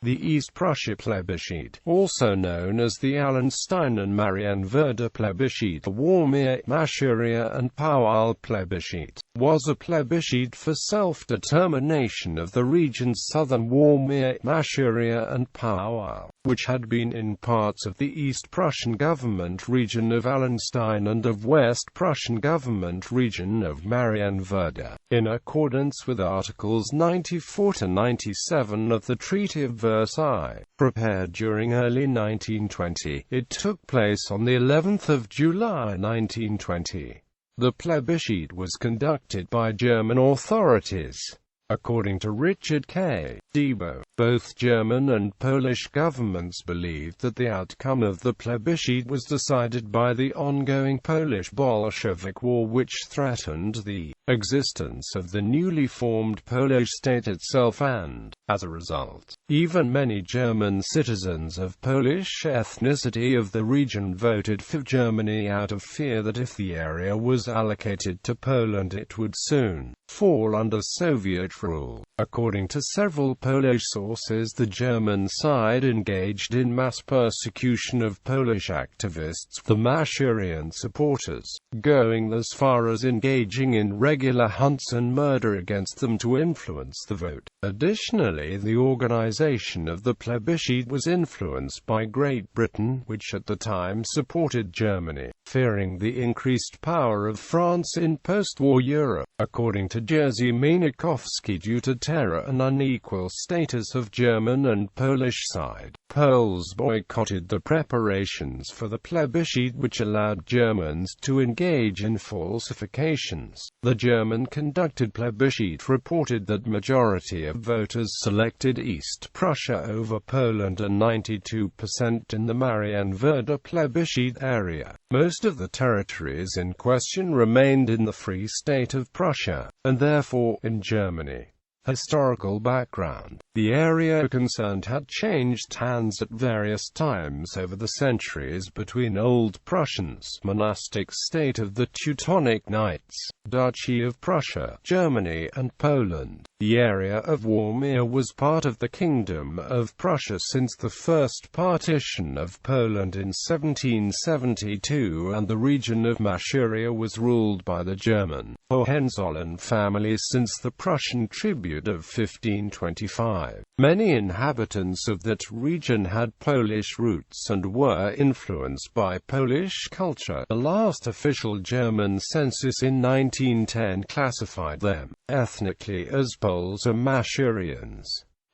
The East Prussia plebiscite, also known as the Allenstein and Marienwerder plebiscite, the Warmia, Masuria and Powiśle plebiscite, was a plebiscite for self-determination of the region's southern Warmia, Masuria and Powiśle, which had been in parts of the East Prussian government region of Allenstein and of West Prussian government region of Marienwerder. In accordance with Articles 94 to 97 of the Treaty of Versailles, prepared during early 1920, it took place on the 11th of July 1920. The plebiscite was conducted by German authorities. According to Richard K. Debo, both German and Polish governments believed that the outcome of the plebiscite was decided by the ongoing Polish-Bolshevik War, which threatened the existence of the newly formed Polish state itself, and, as a result, even many German citizens of Polish ethnicity of the region voted for Germany out of fear that if the area was allocated to Poland it would soon fall under Soviet rule. According to several Polish sources, the German side engaged in mass persecution of Polish activists, the Masurian supporters, going as far as engaging in regular hunts and murder against them to influence the vote. Additionally, the organization of the plebiscite was influenced by Great Britain, which at the time supported Germany, fearing the increased power of France in post-war Europe. According to Jerzy Mienickowski, due to terror and unequal status of German and Polish side, Poles boycotted the preparations for the plebiscite, which allowed Germans to engage in falsifications. The German-conducted plebiscite reported that majority of voters selected East Prussia over Poland and 92% in the Marienwerder plebiscite area. Most of the territories in question remained in the Free State of Prussia, and therefore, in Germany. Historical background. The area concerned had changed hands at various times over the centuries between Old Prussians, monastic state of the Teutonic Knights, Duchy of Prussia, Germany and Poland. The area of Warmia was part of the Kingdom of Prussia since the first partition of Poland in 1772, and the region of Masuria was ruled by the German Hohenzollern family since the Prussian tribute of 1525. Many inhabitants of that region had Polish roots and were influenced by Polish culture. The last official German census in 1910 classified them ethnically as Poles or Masurians.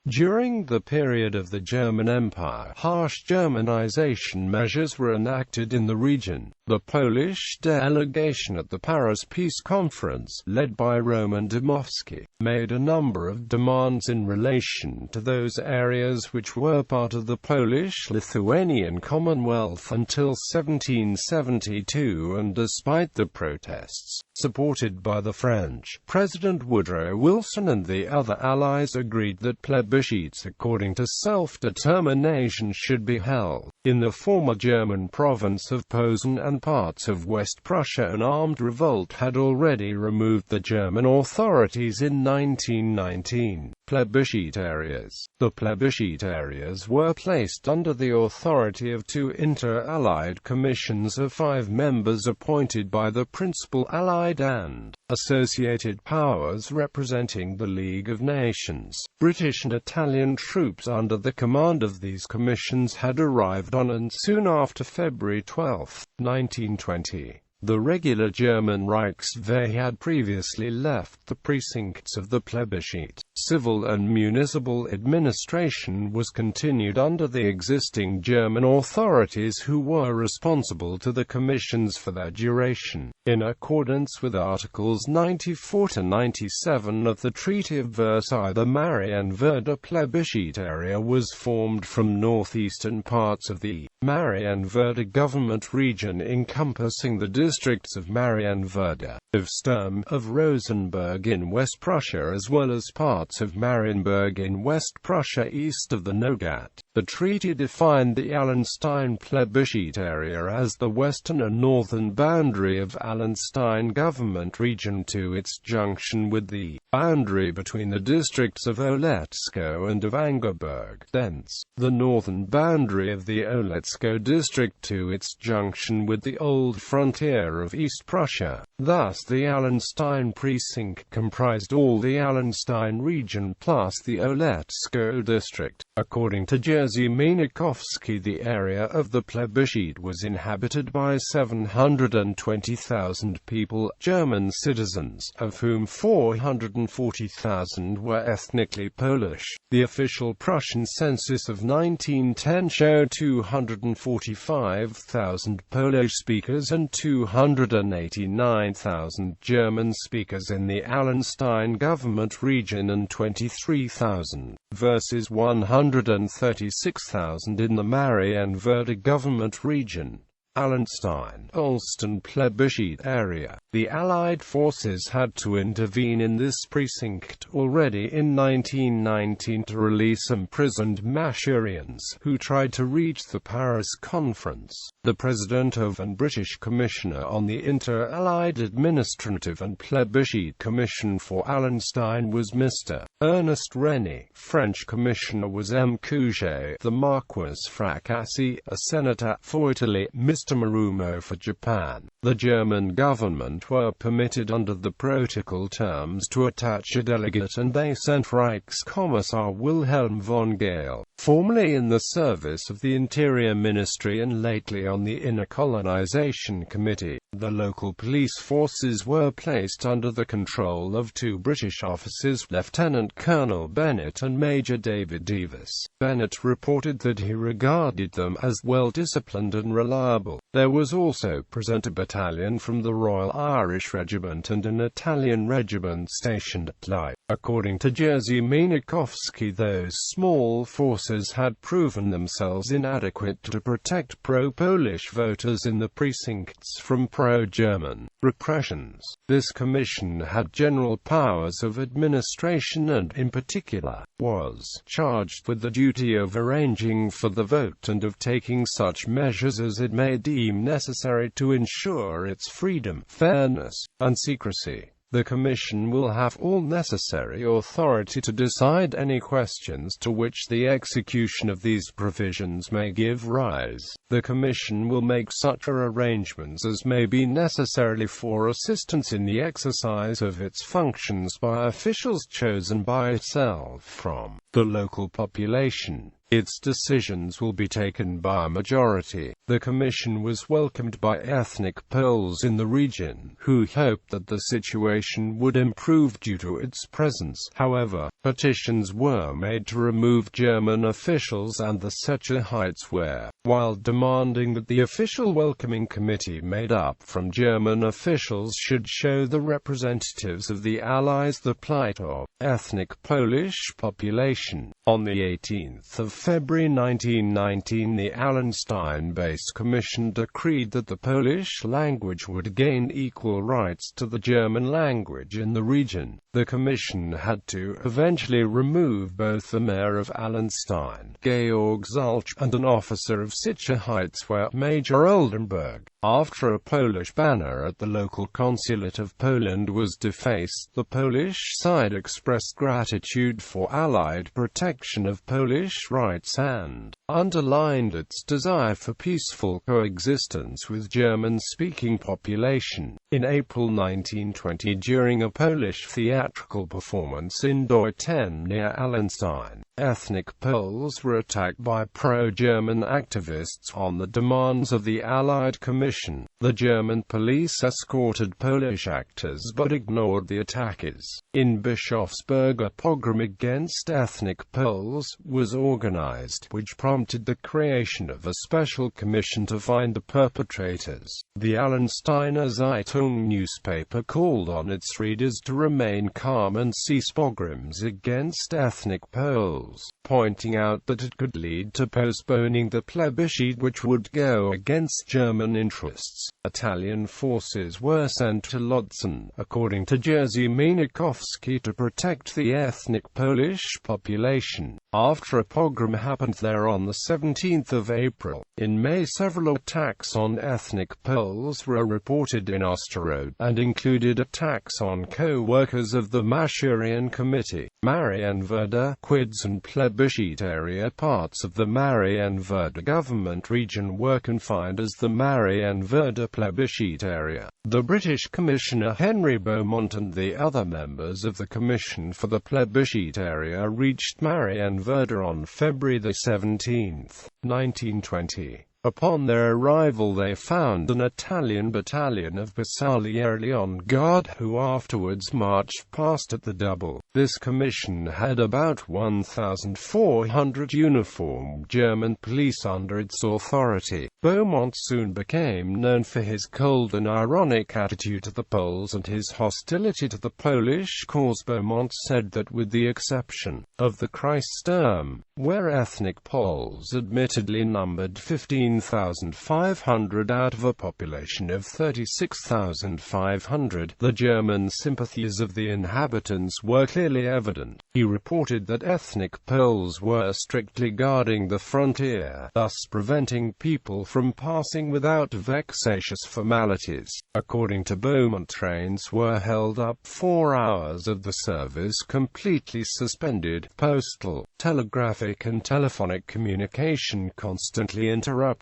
During the period of the German Empire, harsh Germanization measures were enacted in the region. The Polish delegation at the Paris Peace Conference, led by Roman Dmowski, made a number of demands in relation to those areas which were part of the Polish-Lithuanian Commonwealth until 1772, and despite the protests, supported by the French, President Woodrow Wilson and the other allies agreed that plebiscites according to self-determination should be held. In the former German province of Posen and parts of West Prussia, an armed revolt had already removed the German authorities in 1919. Plebiscite areas. The plebiscite areas were placed under the authority of two inter-allied commissions of 5 members appointed by the principal allied and associated powers representing the League of Nations. British and Italian troops under the command of these commissions had arrived on and soon after February 12, 1920. The regular German Reichswehr had previously left the precincts of the plebiscite. Civil and municipal administration was continued under the existing German authorities, who were responsible to the commissions for their duration. In accordance with Articles 94 to 97 of the Treaty of Versailles, the Marienwerder plebiscite area was formed from northeastern parts of the Marienwerder government region encompassing the districts of Marienwerder, of Sturm, of Rosenberg in West Prussia as well as parts of Marienburg in West Prussia east of the Nogat. The treaty defined the Allenstein plebiscite area as the western and northern boundary of Allenstein government region to its junction with the boundary between the districts of Oletsko and of Angerburg, thence the northern boundary of the Oletsko district to its junction with the old frontier of East Prussia. Thus the Allenstein precinct comprised all the Allenstein region plus the Oletsko district. According to Jerzy Minikowski, the area of the plebiscite was inhabited by 720,000 people, German citizens, of whom 440,000 were ethnically Polish. The official Prussian census of 1910 showed 245,000 Polish speakers and 289,000 German speakers in the Allenstein government region and 23,000, versus 136,000 in the Marienwerder government region. Allenstein-Ulsten plebiscite area. The Allied forces had to intervene in this precinct already in 1919 to release imprisoned Masurians who tried to reach the Paris Conference. The President of and British Commissioner on the Inter-Allied Administrative and Plebiscite Commission for Allenstein was Mr. Ernest Rennie. French Commissioner was M. Couget. The Marquis Fracassi, a senator for Italy, Mr. Marumo for Japan. The German government were permitted under the protocol terms to attach a delegate, and they sent Reichskommissar Wilhelm von Gael, formerly in the service of the Interior Ministry and lately on the Inner Colonization Committee. The local police forces were placed under the control of two British officers, Lieutenant Colonel Bennett and Major David Davis. Bennett reported that he regarded them as well-disciplined and reliable. There was also present a battalion from the Royal Irish Regiment and an Italian regiment stationed at Lye. According to Jerzy Minikowski, those small forces had proven themselves inadequate to protect pro-Polish voters in the precincts from pro-German repressions. This commission had general powers of administration and, in particular, was charged with the duty of arranging for the vote and of taking such measures as it may deem necessary to ensure its freedom, fairness, and secrecy. The Commission will have all necessary authority to decide any questions to which the execution of these provisions may give rise. The Commission will make such arrangements as may be necessary for assistance in the exercise of its functions by officials chosen by itself from the local population. Its decisions will be taken by a majority. The Commission was welcomed by ethnic Poles in the region, who hoped that the situation would improve due to its presence. However, petitions were made to remove German officials and the Sicherheitswehr were, while demanding that the official welcoming committee made up from German officials should show the representatives of the Allies the plight of ethnic Polish population. On the 18th of February 1919, the Allenstein-based commission decreed that the Polish language would gain equal rights to the German language in the region. The commission had to eventually remove both the mayor of Allenstein, Georg Zulch, and an officer of Sicherheitswehr, Major Oldenburg. After a Polish banner at the local consulate of Poland was defaced, the Polish side expressed gratitude for Allied protection of Polish rights and underlined its desire for peaceful coexistence with German-speaking population. In April 1920, during a Polish theatrical performance in Deuten near Allenstein, ethnic Poles were attacked by pro-German activists on the demands of the Allied Commission. The German police escorted Polish actors but ignored the attackers. In Bischofsburg, a pogrom against ethnic Poles was organized, which prompted the creation of a special commission to find the perpetrators. The Allensteiner Zeitung newspaper called on its readers to remain calm and cease pogroms against ethnic Poles. Poles, pointing out that it could lead to postponing the plebiscite, which would go against German interests. Italian forces were sent to Lodz, according to Jerzy Mienickowski, to protect the ethnic Polish population, after a pogrom happened there on the 17th of April. In May, several attacks on ethnic Poles were reported in Osterode, and included attacks on co-workers of the Masurian Committee. Marienwerder, Quids and plebiscite area. Parts of the Marienwerder government region were confined as the Marienwerder plebiscite area. The British Commissioner Henry Beaumont and the other members of the Commission for the plebiscite area reached Marienwerder on February 17, 1920. Upon their arrival they found an Italian battalion of Bersaglieri on guard, who afterwards marched past at the double. This commission had about 1,400 uniformed German police under its authority. Beaumont soon became known for his cold and ironic attitude to the Poles and his hostility to the Polish cause. Beaumont said that with the exception of the Kreissturm, where ethnic Poles admittedly numbered 15,500 out of a population of 36,500, the German sympathies of the inhabitants were clearly evident. He reported that ethnic Poles were strictly guarding the frontier, thus preventing people from passing without vexatious formalities. According to Beaumont, trains were held up, 4 hours of the service completely suspended, postal, telegraphic and telephonic communication constantly interrupted.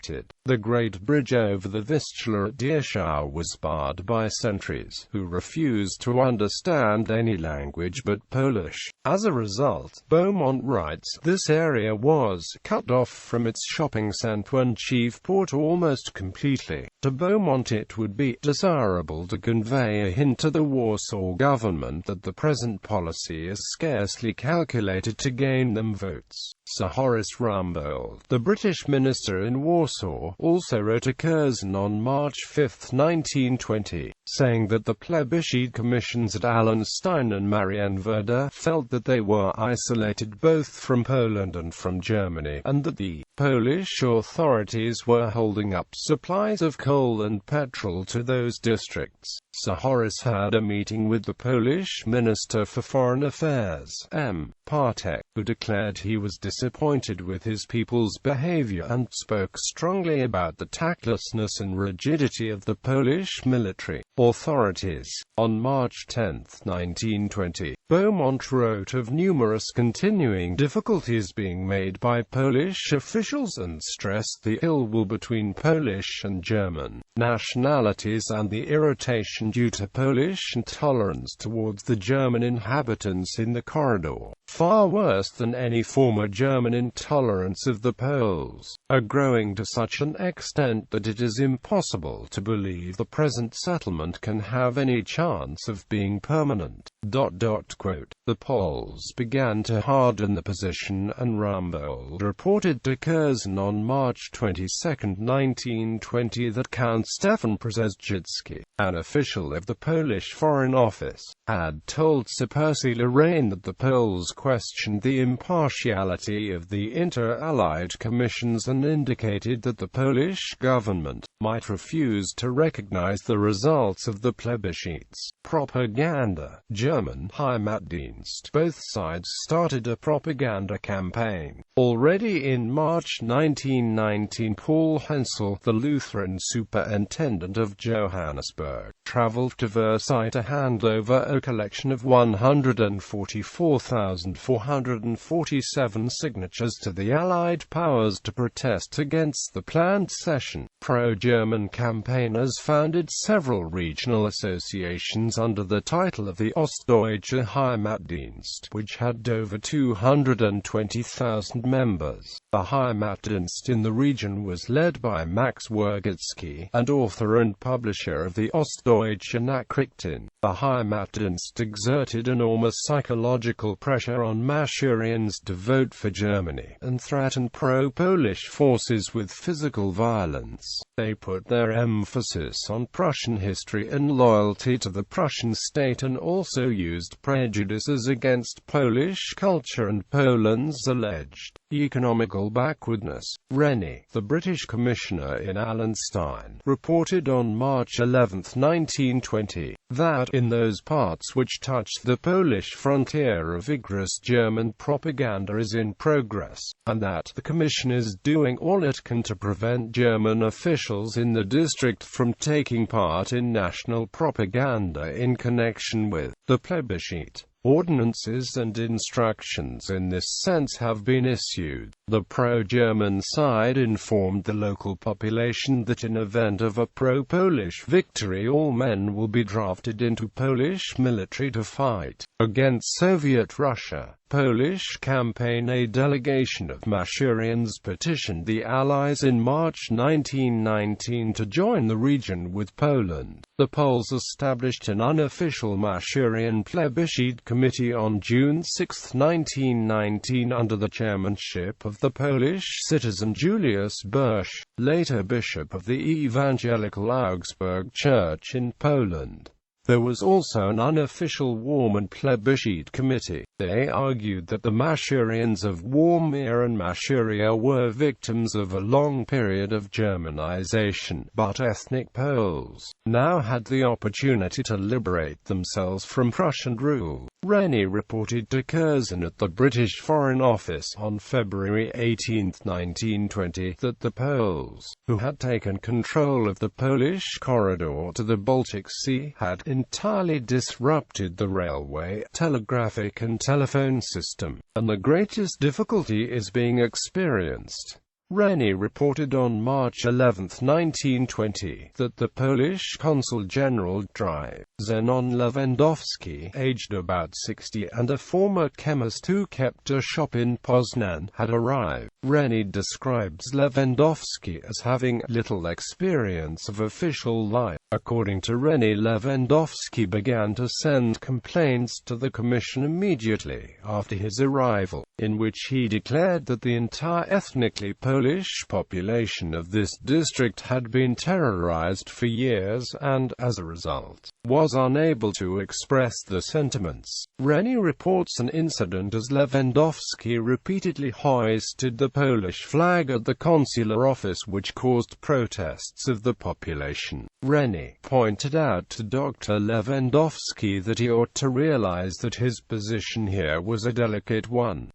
The Great Bridge over the Vistula at Dieschau was barred by sentries, who refused to understand any language but Polish. As a result, Beaumont writes, this area was cut off from its shopping centre and chief port almost completely. To Beaumont it would be desirable to convey a hint to the Warsaw government that the present policy is scarcely calculated to gain them votes. Sir Horace Rumbold, the British minister in Warsaw, also wrote a Curzon on March 5, 1920, saying that the plebiscite commissions at Allenstein and Marienwerder felt that they were isolated both from Poland and from Germany, and that the Polish authorities were holding up supplies of coal and petrol to those districts. Sir Horace had a meeting with the Polish Minister for Foreign Affairs, M. Partek, who declared he was disappointed with his people's behavior and spoke strongly about the tactlessness and rigidity of the Polish military authorities. On March 10, 1920, Beaumont wrote of numerous continuing difficulties being made by Polish officials and stressed the ill will between Polish and German nationalities and the irritation due to Polish intolerance towards the German inhabitants in the corridor, far worse than any former German intolerance of the Poles, are growing to such an extent that it is impossible to believe the present settlement can have any chance of being permanent. The Poles began to harden the position, and Rumbold reported to Curzon on March 22, 1920, that Count Stefan Przezdzicki, an official of the Polish Foreign Office, had told Sir Percy Lorraine that the Poles questioned the impartiality of the inter-allied commissions and indicated that the Polish government might refuse to recognize the results of the plebiscites. Propaganda. German Heimatdienst. Both sides started a propaganda campaign. Already in March 1919, Paul Hensel, the Lutheran superintendent of Johannesburg, traveled to Versailles to hand over a collection of 144,447 signatures to the Allied powers to protest against the planned cession. Pro-German campaigners founded several regional associations under the title of the Ostdeutsche Heimatdienst, which had over 220,000 members. The Heimatdienst in the region was led by Max Wergetzky, and author and publisher of the Ostdeutsche Nachrichten. The Heimatdienst exerted enormous psychological pressure on Masurians to vote for Germany, and threatened pro-Polish forces with physical violence. They put their emphasis on Prussian history and loyalty to the Prussian state, and also used prejudices against Polish culture and Poland's alleged economical backwardness. Rennie, the British commissioner in Allenstein, reported on March 11, 1920, that, in those parts which touch the Polish frontier, a vigorous German propaganda is in progress, and that the Commission is doing all it can to prevent German officials in the district from taking part in national propaganda in connection with the plebiscite. Ordinances and instructions in this sense have been issued. The pro-German side informed the local population that in event of a pro-Polish victory, all men will be drafted into Polish military to fight against Soviet Russia. Polish campaign. A delegation of Masurians petitioned the Allies in March 1919 to join the region with Poland. The Poles established an unofficial Masurian plebiscite committee on June 6, 1919 under the chairmanship of the Polish citizen Julius Busch, later bishop of the Evangelical Augsburg Church in Poland. There was also an unofficial Warmia plebiscite committee. They argued that the Masurians of Warmia and Masuria were victims of a long period of Germanization, but ethnic Poles now had the opportunity to liberate themselves from Prussian rule. Rennie reported to Curzon at the British Foreign Office on February 18, 1920, that the Poles, who had taken control of the Polish corridor to the Baltic Sea, had entirely disrupted the railway, telegraphic and telephone system, and the greatest difficulty is being experienced. Rennie reported on March 11, 1920, that the Polish Consul General Dr. Zenon Lewandowski, aged about 60 and a former chemist who kept a shop in Poznan, had arrived. Rennie describes Lewandowski as having little experience of official life. According to Rennie, Lewandowski began to send complaints to the Commission immediately after his arrival, in which he declared that the entire ethnically Polish population of this district had been terrorized for years and, as a result, was unable to express the sentiments. Rennie reports an incident as Lewandowski repeatedly hoisted the Polish flag at the consular office, which caused protests of the population. Rennie pointed out to Dr. Lewandowski that he ought to realize that his position here was a delicate one.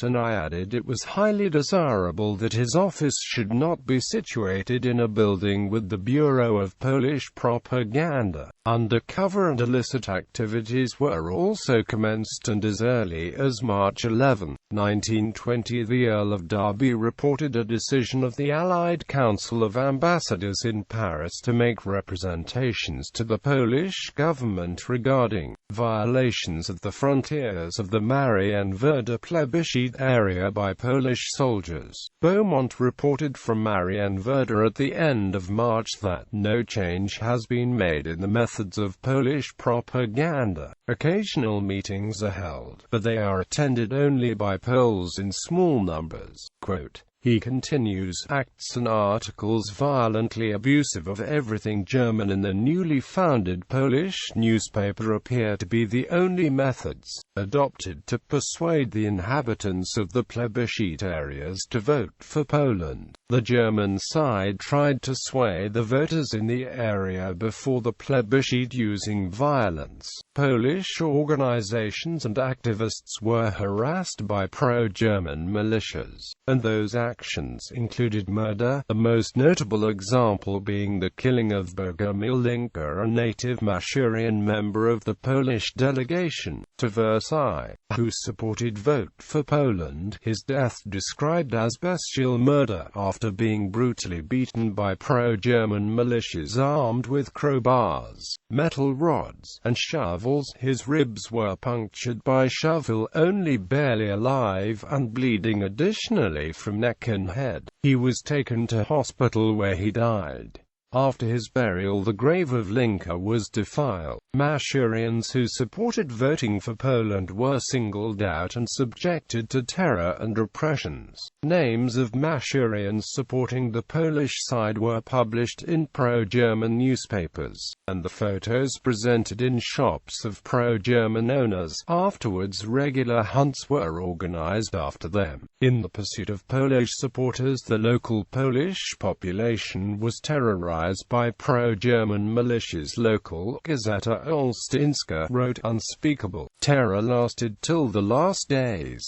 And I added it was highly desirable that his office should not be situated in a building with the Bureau of Polish Propaganda. Undercover and illicit activities were also commenced, and as early as March 11, 1920, the Earl of Derby reported a decision of the Allied Council of Ambassadors in Paris to make representations to the Polish government regarding violations of the frontiers of the Marienwerder plebiscite area by Polish soldiers. Beaumont reported from Marienwerder at the end of March that no change has been made in the methods of Polish propaganda. Occasional meetings are held, but they are attended only by Poles in small numbers. Quote, he continues, acts and articles violently abusive of everything German in the newly founded Polish newspaper appear to be the only methods adopted to persuade the inhabitants of the plebiscite areas to vote for Poland. The German side tried to sway the voters in the area before the plebiscite using violence. Polish organizations and activists were harassed by pro-German militias, and those actions included murder, the most notable example being the killing of Bogumił Linka, a native Masurian member of the Polish delegation to Versailles, who supported Vote for Poland. His death described as bestial murder after being brutally beaten by pro-German militias armed with crowbars, metal rods, and shovels. His ribs were punctured by shovel, only barely alive and bleeding additionally from neck and head. He was taken to hospital where he died. After his burial, the grave of Linke was defiled. Masurians who supported voting for Poland were singled out and subjected to terror and repressions. Names of Masurians supporting the Polish side were published in pro-German newspapers, and the photos presented in shops of pro-German owners. Afterwards, regular hunts were organized after them. In the pursuit of Polish supporters, the local Polish population was terrorized by pro-German militias. Local Gazeta Olsztyńska wrote, "Unspeakable terror lasted till the last days.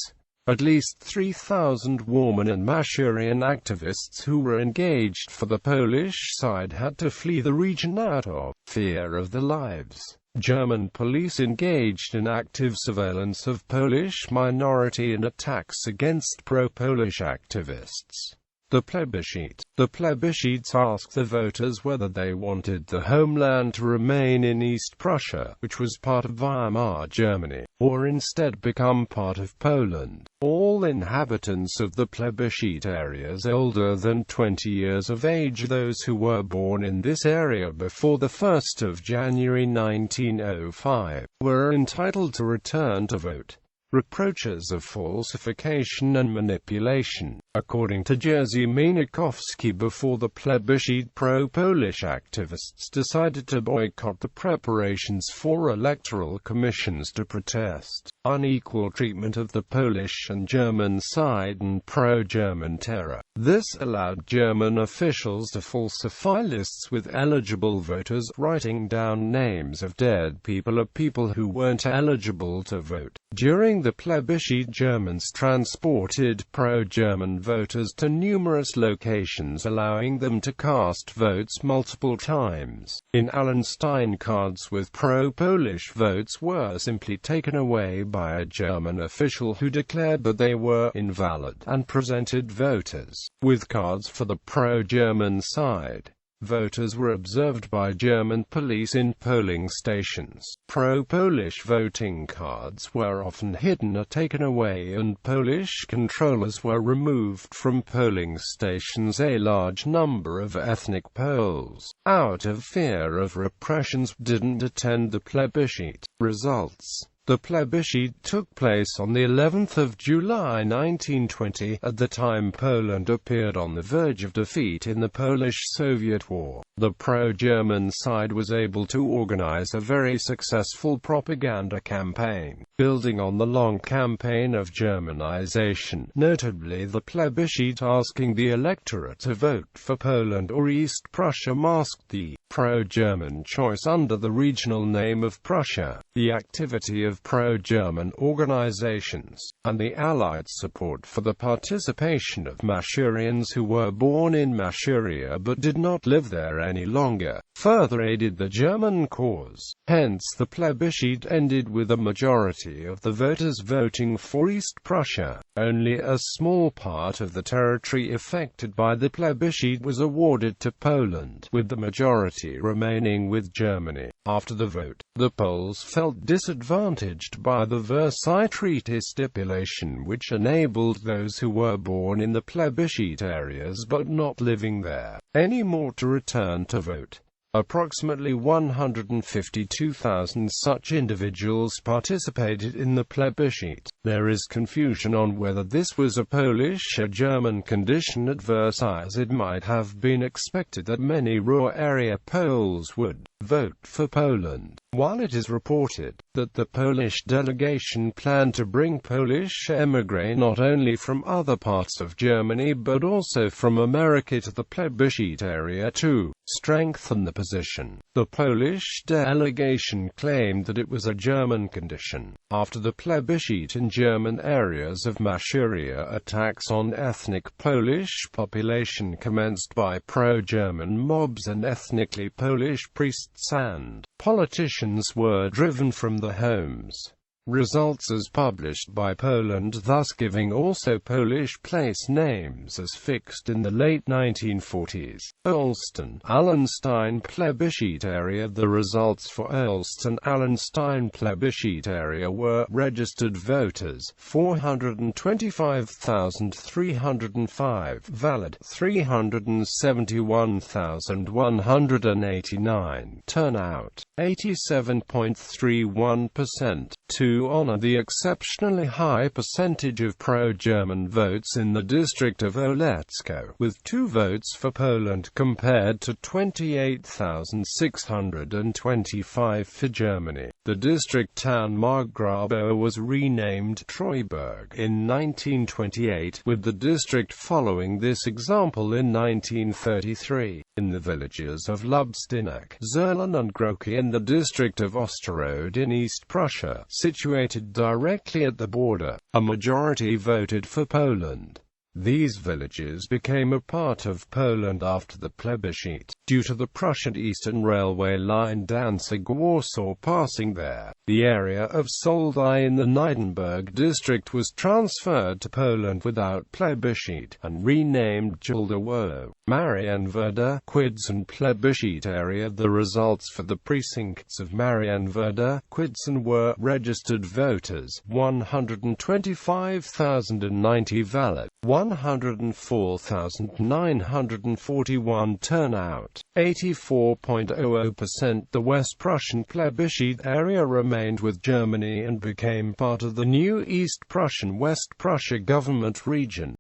At least 3,000 Warmia and Masurian activists who were engaged for the Polish side had to flee the region out of fear of their lives." German police engaged in active surveillance of Polish minority and attacks against pro-Polish activists. The plebiscite. The plebiscites asked the voters whether they wanted the homeland to remain in East Prussia, which was part of Weimar Germany, or instead become part of Poland. All inhabitants of the plebiscite areas older than 20 years of age, those who were born in this area before the 1st of January 1905, were entitled to return to vote. Reproaches of falsification and manipulation. According to Jerzy Mienickowski, before the plebiscite, pro-Polish activists decided to boycott the preparations for electoral commissions to protest unequal treatment of the Polish and German side and pro-German terror. This allowed German officials to falsify lists with eligible voters, writing down names of dead people or people who weren't eligible to vote. During the plebiscite, Germans transported pro-German voters to numerous locations, allowing them to cast votes multiple times. In Allenstein, cards with pro-Polish votes were simply taken away by a German official who declared that they were invalid, and presented voters with cards for the pro-German side. Voters were observed by German police in polling stations. Pro-Polish voting cards were often hidden or taken away, and Polish controllers were removed from polling stations. A large number of ethnic Poles, out of fear of repressions, didn't attend the plebiscite. Results. The plebiscite took place on the 11th of July 1920. At the time, Poland appeared on the verge of defeat in the Polish-Soviet War. The pro-German side was able to organize a very successful propaganda campaign, building on the long campaign of Germanization, notably the plebiscite asking the electorate to vote for Poland or East Prussia masked the pro-German choice under the regional name of Prussia. The activity of pro-German organizations, and the Allied support for the participation of Masurians who were born in Masuria but did not live there any longer, further aided the German cause. Hence the plebiscite ended with a majority of the voters voting for East Prussia. Only a small part of the territory affected by the plebiscite was awarded to Poland, with the majority remaining with Germany. After the vote, the Poles felt disadvantaged by the Versailles Treaty stipulation, which enabled those who were born in the plebiscite areas but not living there anymore to return to vote. Approximately 152,000 such individuals participated in the plebiscite. There is confusion on whether this was a Polish or German condition at Versailles. It might have been expected that many rural area Poles would vote for Poland, while it is reported that the Polish delegation planned to bring Polish émigrés not only from other parts of Germany but also from America to the plebiscite area to strengthen the position. The Polish delegation claimed that it was a German condition. After the plebiscite in German areas of Masuria, attacks on ethnic Polish population commenced by pro-German mobs and ethnically Polish priests and politicians were driven from their homes. results as published by Poland, thus giving also Polish place names as fixed in the late 1940s. Allenstein, Allenstein plebiscite area. The results for Allenstein, Allenstein plebiscite area were: registered voters 425,305, valid 371,189, turnout 87.31%. To honor the exceptionally high percentage of pro-German votes in the district of Olecko, with 2 votes for Poland compared to 28,625 for Germany, the district town Margrabo was renamed Treuberg in 1928, with the district following this example in 1933. In the villages of Lubstinek, Zerlen and Groki in the district of Osterode in East Prussia, situated directly at the border, a majority voted for Poland. These villages became a part of Poland after the plebiscite, due to the Prussian Eastern Railway line Danzig-Warsaw passing there. The area of Soldai in the Neidenburg district was transferred to Poland without plebiscite, and renamed Juldawo. Marienwerder, Kwidzyn plebiscite area. The results for the precincts of Marienwerder, Kwidzyn were: registered voters 125,090, valid 104,941, turnout 84.00%. The West Prussian plebiscite area remained with Germany and became part of the new East Prussian West Prussia government region.